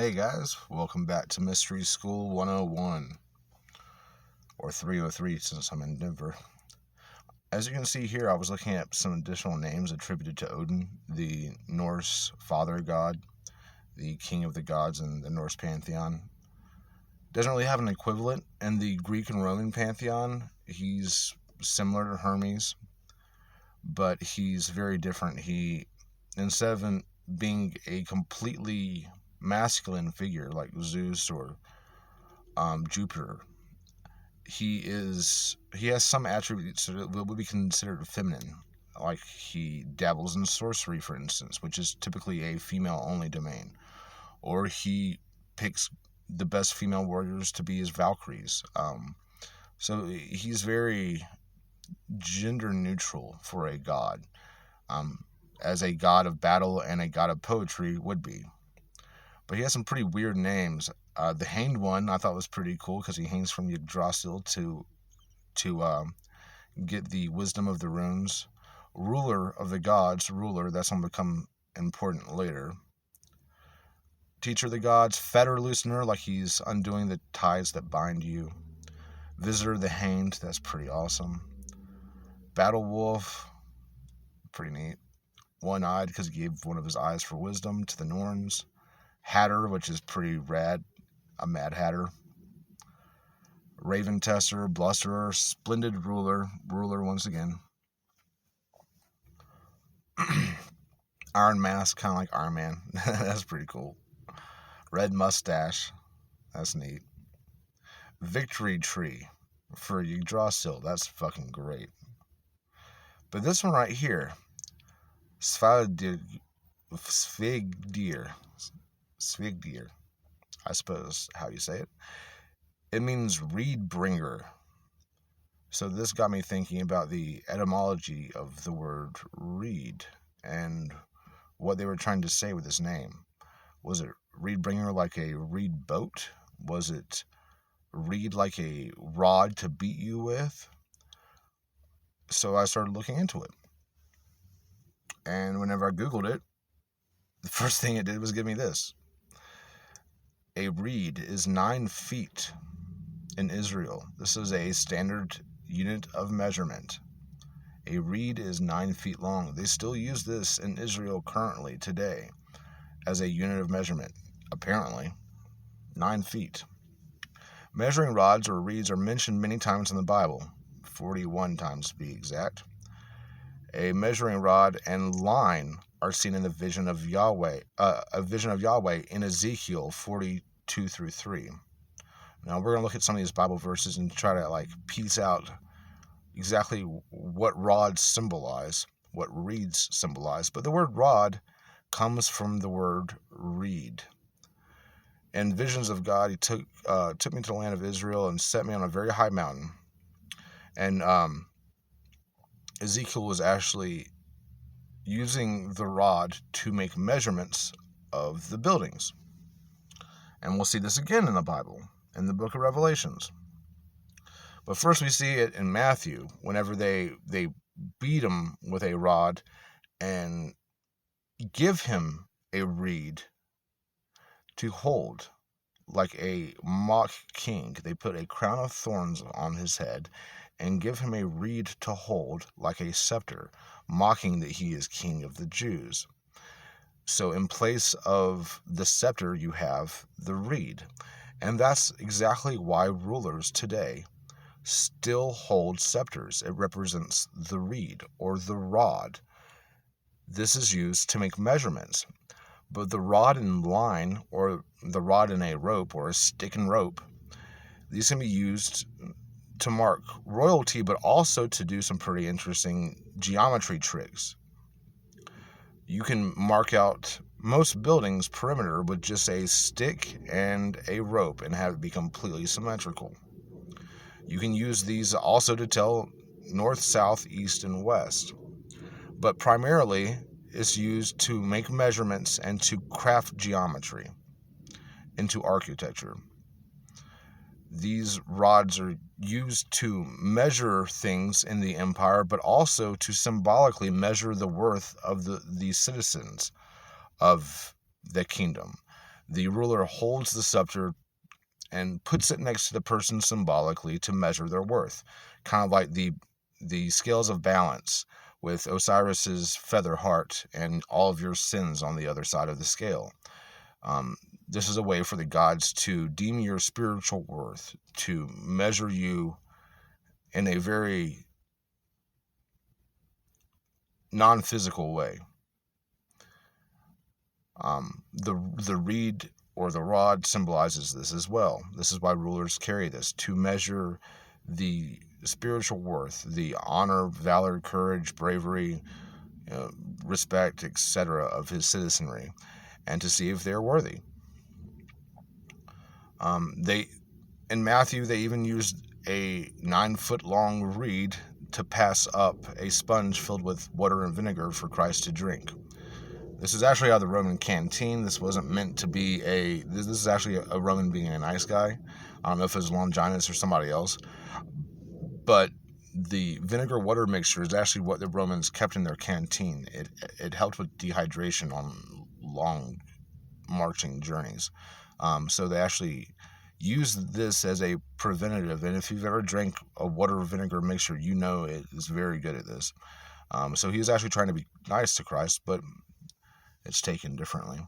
Hey guys, welcome back to Mystery School 101, or 303 since I'm in Denver. As you can see here, I was looking at some additional names attributed to Odin, the Norse father god, the king of the gods in the Norse pantheon. Doesn't really have an equivalent in the Greek and Roman pantheon. He's similar to Hermes, but he's very different. Instead of being a completely masculine figure like Zeus or Jupiter, he has some attributes that would be considered feminine. Like he dabbles in sorcery, for instance, which is typically a female-only domain, or he picks the best female warriors to be his Valkyries. So he's very gender neutral for a god, as a god of battle and a god of poetry would be. But he has some pretty weird names. The hanged one I thought was pretty cool because he hangs from Yggdrasil to get the wisdom of the runes. Ruler of the gods, ruler, that's going to become important later. Teacher of the gods, fetter loosener, like he's undoing the ties that bind you. Visitor of the hanged, that's pretty awesome. Battle wolf, pretty neat. One-eyed because he gave one of his eyes for wisdom to the Norns. Hatter, which is pretty rad, a Mad Hatter. Raven Tester, Blusterer, Splendid Ruler once again. Iron Mask, kind of like Iron Man. That's pretty cool. Red Mustache, that's neat. Victory Tree for Yggdrasil, that's fucking great. But this one right here, Svigdir, I suppose how you say it. It means reed bringer. So this got me thinking about the etymology of the word reed and what they were trying to say with this name. Was it reed bringer like a reed boat? Was it reed like a rod to beat you with? So I started looking into it. And whenever I Googled it, the first thing it did was give me this. A reed is 9 feet in Israel. This is a standard unit of measurement. A reed is 9 feet long. They still use this in Israel currently, today, as a unit of measurement, apparently. 9 feet. Measuring rods or reeds are mentioned many times in the Bible, 41 times to be exact. A measuring rod and line are seen in the vision of Yahweh, in Ezekiel 42-3. Now we're going to look at some of these Bible verses and try to piece out exactly what rods symbolize, what reeds symbolize. But the word rod comes from the word reed. In visions of God, he took me to the land of Israel and set me on a very high mountain. And Ezekiel was actually using the rod to make measurements of the buildings. And we'll see this again in the Bible, in the book of Revelations. But first we see it in Matthew, whenever they beat him with a rod and give him a reed to hold like a mock king. They put a crown of thorns on his head and give him a reed to hold like a scepter, mocking that he is king of the Jews. So in place of the scepter, you have the reed. And that's exactly why rulers today still hold scepters. It represents the reed or the rod. This is used to make measurements. But the rod and line, or the rod and a rope, or a stick and rope, these can be used to mark royalty, but also to do some pretty interesting geometry tricks. You can mark out most buildings' perimeter with just a stick and a rope and have it be completely symmetrical. You can use these also to tell north, south, east, and west. But primarily, it's used to make measurements and to craft geometry into architecture. These rods are used to measure things in the empire, but also to symbolically measure the worth of the citizens of the kingdom. The ruler holds the scepter and puts it next to the person symbolically to measure their worth, kind of like the scales of balance with Osiris's feather heart and all of your sins on the other side of the scale. This is a way for the gods to deem your spiritual worth, to measure you in a very non-physical way. The reed or the rod symbolizes this as well. This is why rulers carry this, to measure the spiritual worth, the honor, valor, courage, bravery, respect, etc. of his citizenry, and to see if they're worthy. In Matthew, they even used a 9-foot-long reed to pass up a sponge filled with water and vinegar for Christ to drink. This is actually out of the Roman canteen. This wasn't meant to be this is actually a Roman being a nice guy. I don't know if it was Longinus or somebody else. But the vinegar water mixture is actually what the Romans kept in their canteen. It helped with dehydration on long marching journeys. So they actually used this as a preventative. And if you've ever drank a water vinegar mixture, you know it is very good at this. So he was actually trying to be nice to Christ, but it's taken differently.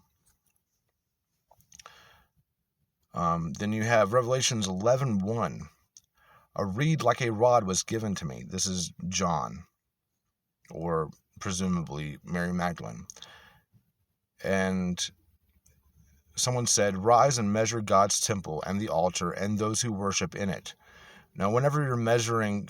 Then you have Revelations 11:1. A reed like a rod was given to me. This is John, or presumably Mary Magdalene. And someone said, "Rise and measure God's temple and the altar and those who worship in it." Now, whenever you're measuring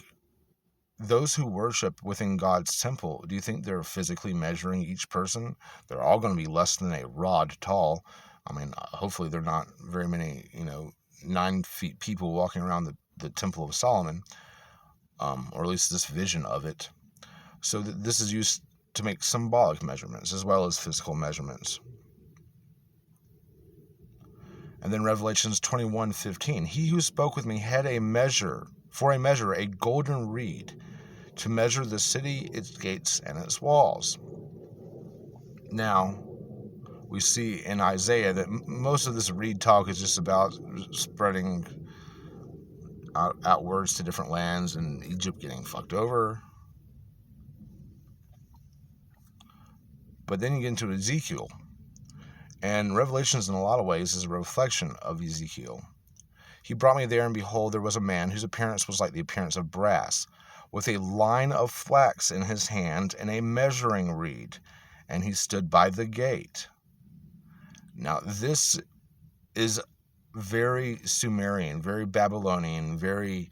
those who worship within God's temple, do you think they're physically measuring each person? They're all going to be less than a rod tall. I mean, hopefully they're not very many, 9 feet people walking around the Temple of Solomon, or at least this vision of it. So this is used to make symbolic measurements as well as physical measurements. And then Revelations 21:15. He who spoke with me had a golden reed, to measure the city, its gates, and its walls. Now, we see in Isaiah that most of this reed talk is just about spreading outwards to different lands and Egypt getting fucked over. But then you get into Ezekiel. And Revelations, in a lot of ways, is a reflection of Ezekiel. He brought me there, and behold, there was a man whose appearance was like the appearance of brass, with a line of flax in his hand and a measuring reed, and he stood by the gate. Now, this is very Sumerian, very Babylonian, very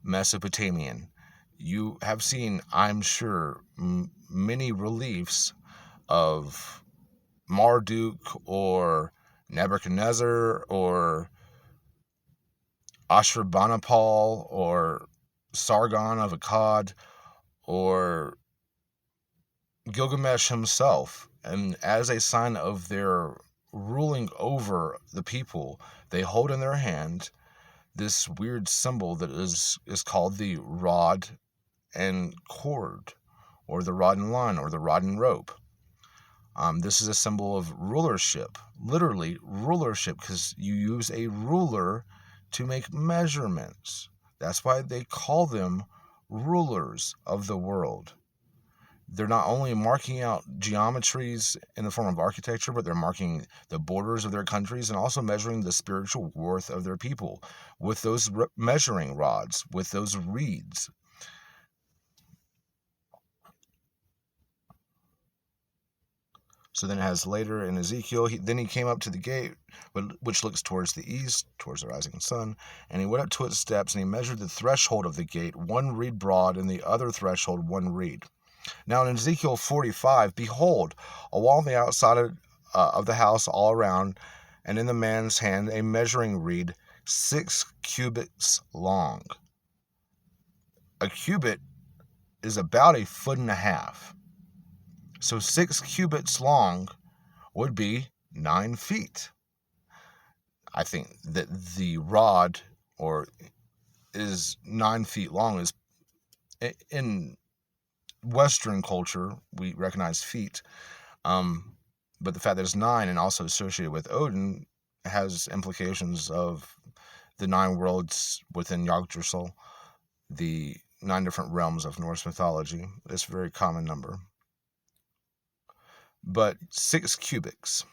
Mesopotamian. You have seen, I'm sure, many reliefs of Marduk or Nebuchadnezzar or Ashurbanipal or Sargon of Akkad or Gilgamesh himself. And as a sign of their ruling over the people, they hold in their hand this weird symbol that is called the rod and cord, or the rod and line, or the rod and rope. This is a symbol of rulership, literally rulership, because you use a ruler to make measurements. That's why they call them rulers of the world. They're not only marking out geometries in the form of architecture, but they're marking the borders of their countries and also measuring the spiritual worth of their people with those measuring rods, with those reeds. So then it has later in Ezekiel, then he came up to the gate, which looks towards the east, towards the rising sun, and he went up to its steps, and he measured the threshold of the gate, 1 reed broad, and the other threshold 1 reed. Now in Ezekiel 45, behold, a wall on the outside of the house all around, and in the man's hand a measuring reed, 6 cubits long. A cubit is about 1.5 feet. So 6 cubits long would be 9 feet. I think that the rod is 9 feet long. Is in Western culture, we recognize feet. But the fact that it's 9 and also associated with Odin has implications of the 9 worlds within Yggdrasil, the 9 different realms of Norse mythology. It's a very common number. But 6 cubits,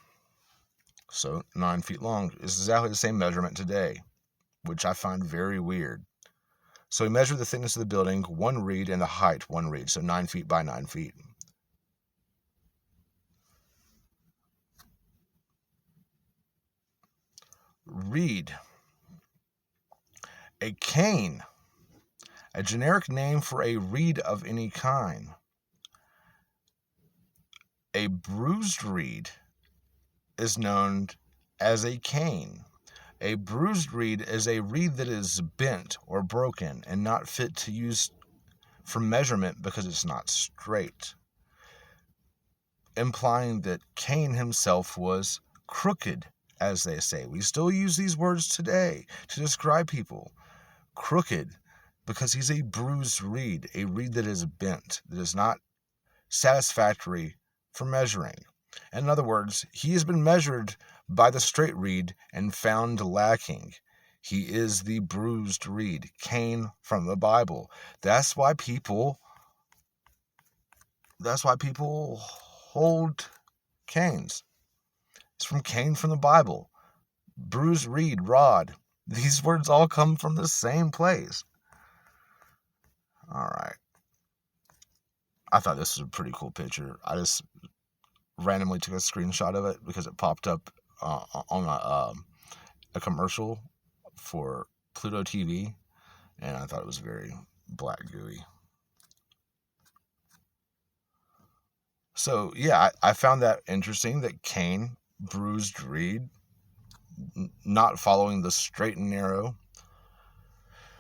so 9 feet long, is exactly the same measurement today, which I find very weird. So we measure the thickness of the building 1 reed and the height 1 reed, so 9 feet by 9 feet. Reed. A cane. A generic name for a reed of any kind. A bruised reed is known as a cane. A bruised reed is a reed that is bent or broken and not fit to use for measurement because it's not straight, implying that Cain himself was crooked, as they say. We still use these words today to describe people. Crooked, because he's a bruised reed, a reed that is bent, that is not satisfactory for measuring. In other words, he has been measured by the straight reed and found lacking. He is the bruised reed, Cain from the Bible. That's why people hold canes. It's from Cain from the Bible. Bruised reed, rod. These words all come from the same place. All right. I thought this was a pretty cool picture. I just randomly took a screenshot of it because it popped up on a commercial for Pluto TV, and I thought it was very black gooey. So yeah, I found that interesting that Cain, bruised reed, not following the straight and narrow.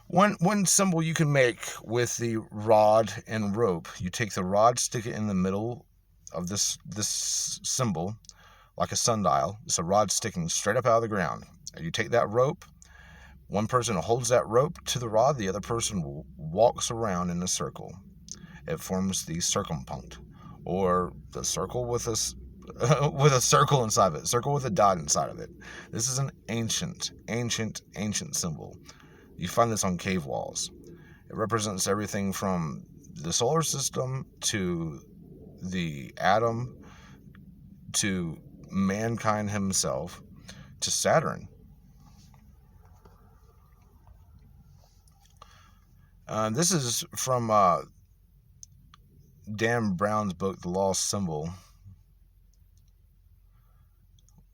One symbol you can make with the rod and rope, you take the rod, stick it in the middle of this symbol, like a sundial. It's a rod sticking straight up out of the ground. And you take that rope, one person holds that rope to the rod, the other person walks around in a circle. It forms the circumpunct, or the circle with a with a circle inside of it, circle with a dot inside of it. This is an ancient symbol. You find this on cave walls. It represents everything from the solar system to the atom to mankind himself to Saturn. This is from Dan Brown's book, The Lost Symbol.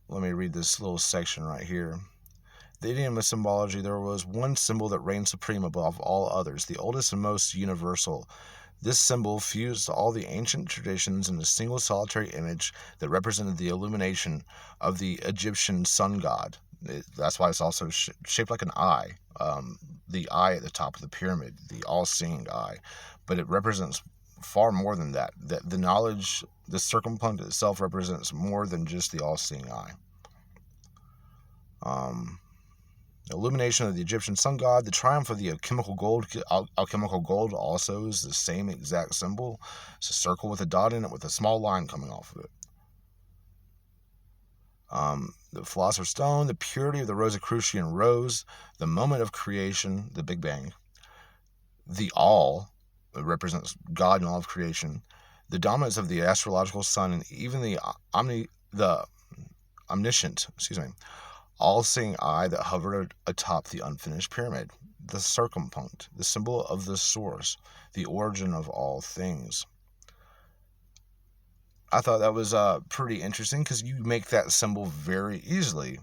Let me read this little section right here. The idiom of symbology, there was one symbol that reigned supreme above all others, the oldest and most universal. This symbol fused all the ancient traditions in a single solitary image that represented the illumination of the Egyptian sun god. That's why it's also shaped like an eye, the eye at the top of the pyramid, the all-seeing eye. But it represents far more than that. The knowledge, the circumpunct itself represents more than just the all-seeing eye. The illumination of the Egyptian sun god, the triumph of the alchemical gold. Alchemical gold also is the same exact symbol. It's a circle with a dot in it with a small line coming off of it. The philosopher's stone, the purity of the Rosicrucian rose, the moment of creation, the Big Bang. The all, it represents God and all of creation. The dominance of the astrological sun, and even the omniscient, all-seeing eye that hovered atop the unfinished pyramid, the circumpunct, the symbol of the source, the origin of all things. I thought that was pretty interesting because you make that symbol very easily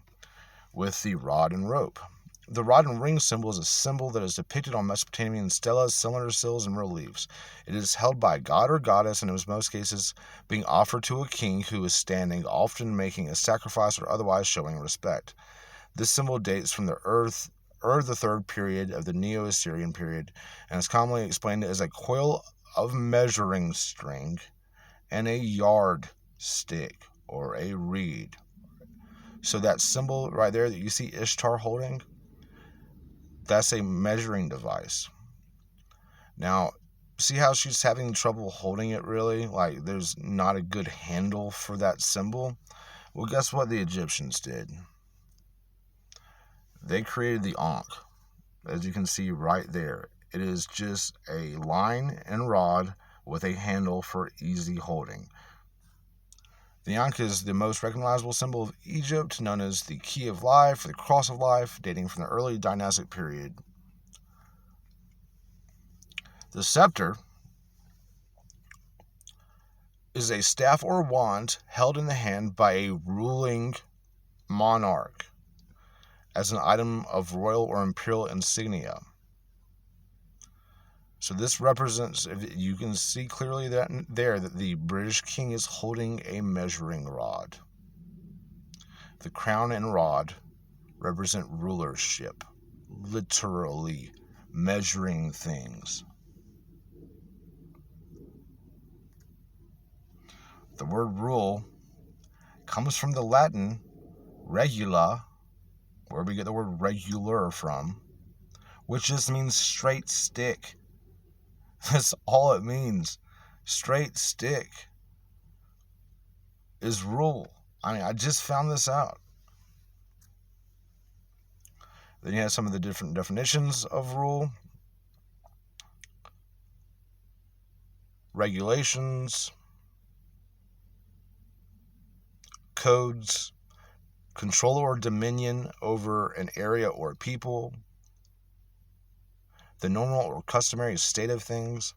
with the rod and rope. The rod and ring symbol is a symbol that is depicted on Mesopotamian stelas, cylinder seals, and reliefs. It is held by a god or goddess, and in most cases being offered to a king who is standing, often making a sacrifice or otherwise showing respect. This symbol dates from the the third period of the Neo-Assyrian period, and is commonly explained as a coil of measuring string and a yard stick or a reed. So that symbol right there that you see Ishtar holding, that's a measuring device. Now, see how she's having trouble holding it really? Like there's not a good handle for that symbol? Well, guess what the Egyptians did? They created the ankh, as you can see right there. It is just a line and rod with a handle for easy holding. The ankh is the most recognizable symbol of Egypt, known as the key of life, or the cross of life, dating from the early dynastic period. The scepter is a staff or wand held in the hand by a ruling monarch as an item of royal or imperial insignia. So this represents, if you can see clearly that the British king is holding a measuring rod. The crown and rod represent rulership, literally measuring things. The word rule comes from the Latin regula, where we get the word regular from, which just means straight stick. That's all it means. Straight stick is rule. I mean, I just found this out. Then you have some of the different definitions of rule. Regulations, codes, control or dominion over an area or people, the normal or customary state of things,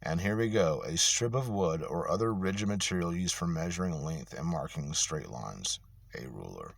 and here we go, a strip of wood or other rigid material used for measuring length and marking straight lines, a ruler.